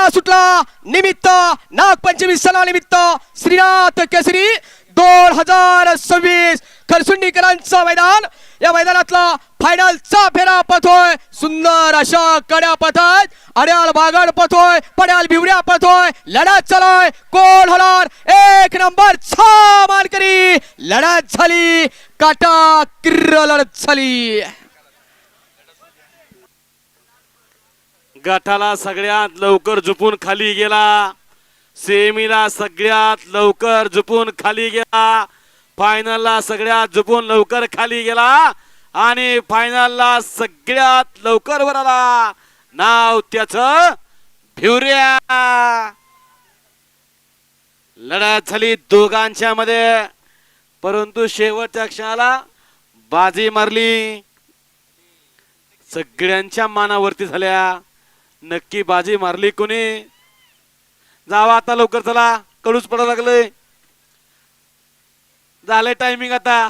सुटला निमित्त नागपंचमी सणानिमित्त श्रीनाथ केसरी 2026 खरसुंडीकरांचं मैदान. या मैदानातला फायनलचा फेरा पथोय. सुंदर अशा कड्या पथाय. अड्याल बागड पथोय. पड्याल बिवड्या पथोय. लढत चालय. कोण होणार 1 नंबरचा मानकरी. लढत झाली. काटा किर्र लढत झाली. गटाला सगळ्यात लवकर झुपून खाली गेला. सेमीला सगळ्यात लवकर झुपून खाली गेला. फायनलला सगळ्यात झुपून लवकर खाली गेला आणि फायनलला सगळ्यात लवकर वर आला. नाव त्याचं भिवऱ्या. लढत झाली दोघांच्या मध्ये, परंतु शेवटच्या क्षणाला बाजी मारली. सगळ्यांच्या मानावरती झाल्या. नक्की बाजी मारली कोणी? जावा आता लवकर, चला कडूच पडायला लागले. झाले टायमिंग आता.